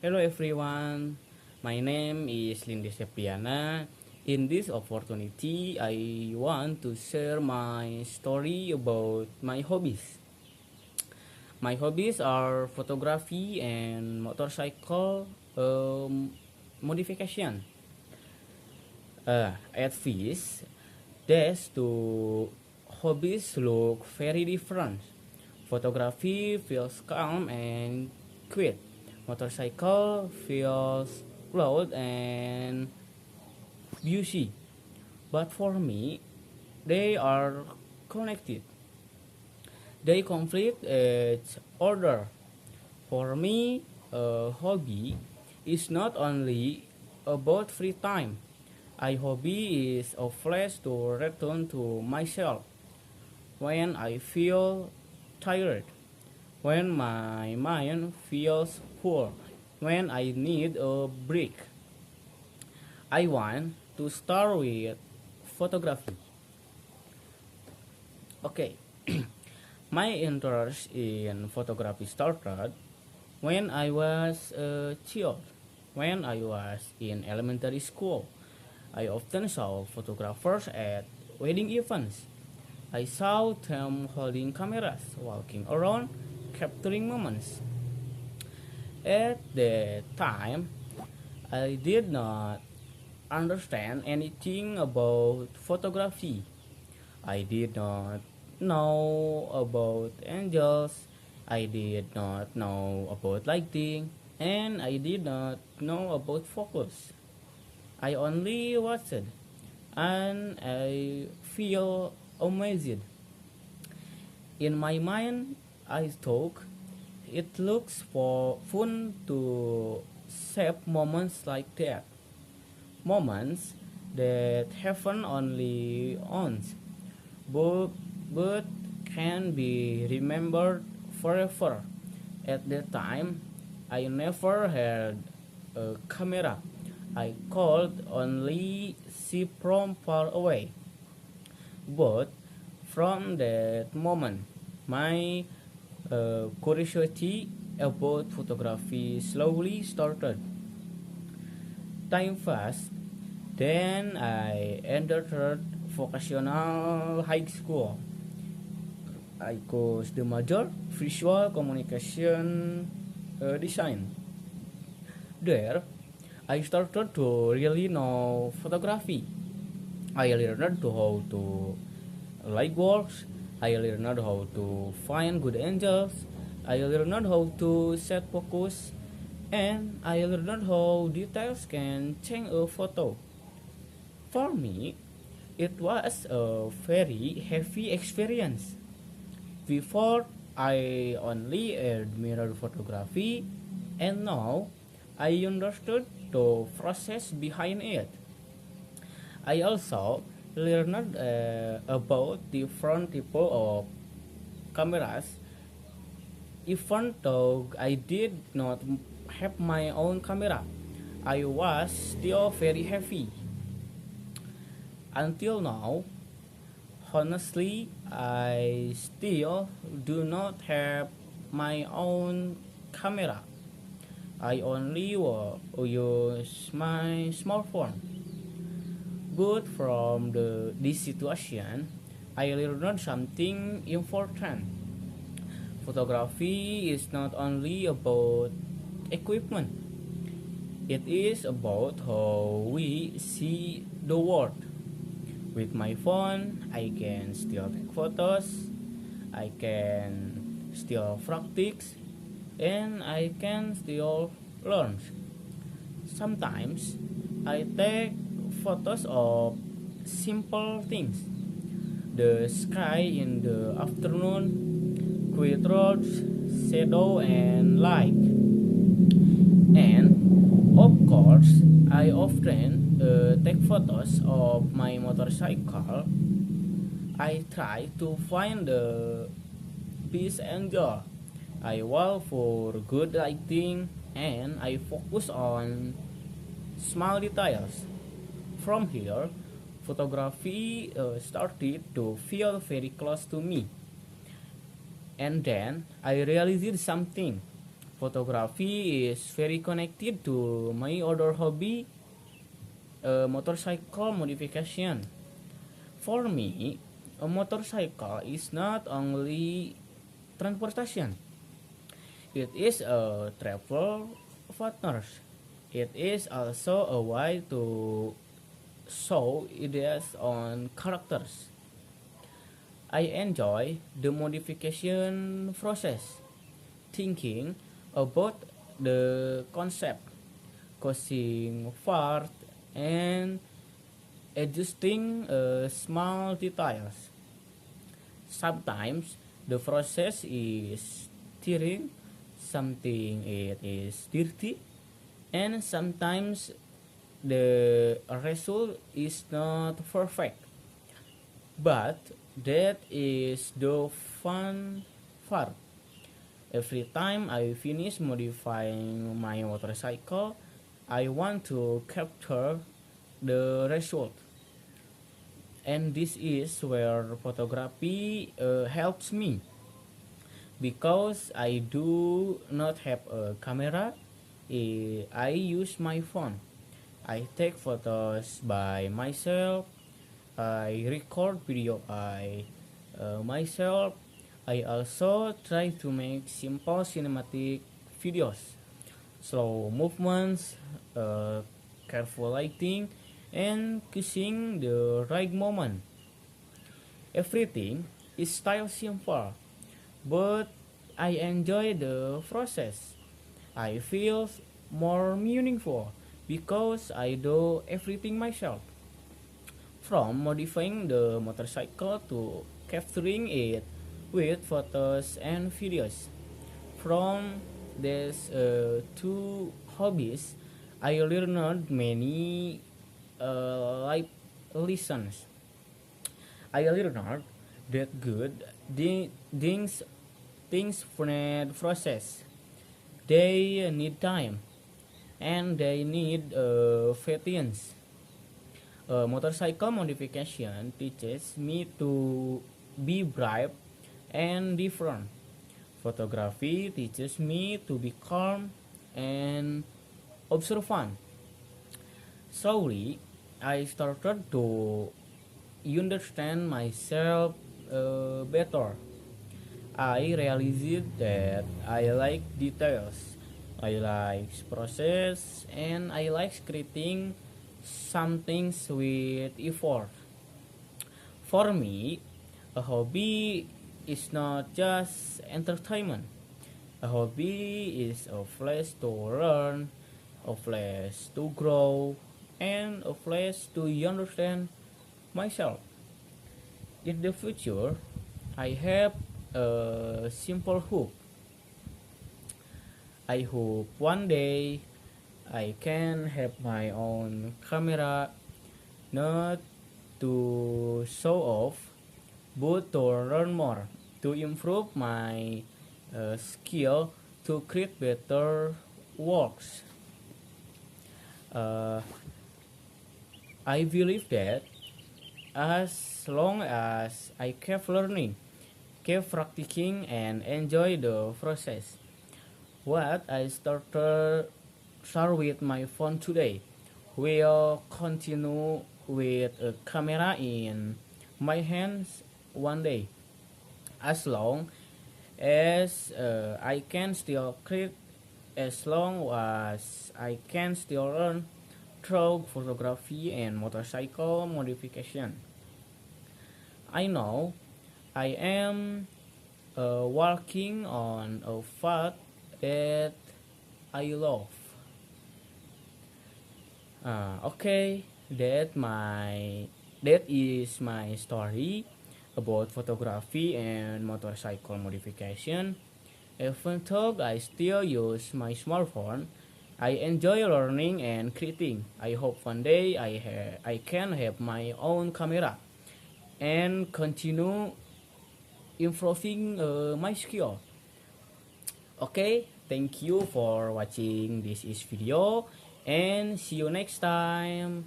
Hello everyone, my name is Lindy Sepriana. In this opportunity, I want to share my story about my hobbies. My hobbies are photography and motorcycle modification. At first, these two hobbies look very different. Photography feels calm and quiet. Motorcycle feels loud and busy. But for me, they are connected. They conflict each other. For me, a hobby is not only about free time. A hobby is a place to return to myself when I feel tired, when my mind feels full, when I need a break. I want to start with photography. Okay, my interest in photography started when I was a child. When I was in elementary school, I often saw photographers at wedding events. I saw them holding cameras, walking around, capturing moments. At the time, I did not understand anything about photography. I did not know about angles. I did not know about lighting. And I did not know about focus. I only watched and I feel amazed. In my mind, I thought it looks for fun to save moments like that. Moments that happen only once, but, but can be remembered forever. At that time, I never had a camera. I could only see from far away. But from that moment, my curiosity about photography slowly started. Time passed. Then I entered vocational high school. I chose the major visual communication design. There, I started to really know photography. I learned how to light works. I learned how to find good angles. I learned how to set focus. And I learned how details can change a photo. For me, it was a very heavy experience. Before, I only admired photography, and now I understood the process behind it. I also learned about different type of cameras, even though I did not have my own camera. I was still very happy. Until now, honestly, I still do not have my own camera. I only use my smartphone. But from this situation, I learned something important. Photography is not only about equipment, it is about how we see the world. With my phone, I can still take photos, I can still practice, and I can still learn. Sometimes I take photos of simple things, the sky in the afternoon, quiet roads, shadow, and light. And of course, I often take photos of my motorcycle. I try to find the best angle. I walk for good lighting and I focus on small details. From here, photography started to feel very close to me. And then I realized something. photography is very connected to my other hobby, motorcycle modification. For me, a motorcycle is not only transportation, it is a travel partner. It is also a way to show ideas on characters. I enjoy the modification process, thinking about the concept, causing part, and adjusting small details. Sometimes the process is tearing, something it is dirty, and sometimes the result is not perfect. But that is the fun part. Every time I finish modifying my motorcycle, I want to capture the result. And this is where photography helps me because I do not have a camera. I use my phone. I take photos by myself. I record video by myself. I also try to make simple cinematic videos, slow movements, careful lighting, and choosing the right moment. Everything is style simple, but I enjoy the process. I feel more meaningful because I do everything myself. From modifying the motorcycle to capturing it with photos and videos. From these two hobbies, I learned many life lessons. I learned that good things need process. They need time and they need patience. Motorcycle modification teaches me to be brave and different. Photography teaches me to be calm and observant. Slowly, I started to understand myself better. I realized that I like details, I like process, and I like creating some things with effort. For me, a hobby is not just entertainment. A hobby is a place to learn, a place to grow, and a place to understand myself. In the future, I have a simple hope. I hope one day I can have my own camera, not to show off, but to learn more, to improve my skill, to create better works. Uh, I believe that as long as I keep learning, keep practicing, and enjoy the process, what I start with my phone today will continue with a camera in my hands one day. As long as I can still create, as long as I can still learn through photography and motorcycle modification. I know I am walking on a path that I love. Okay, that is my story about photography and motorcycle modification. Even though I still use my smartphone, I enjoy learning and creating. I hope one day I can have my own camera and continue improving my skill. Okay, thank you for watching this is video and see you next time.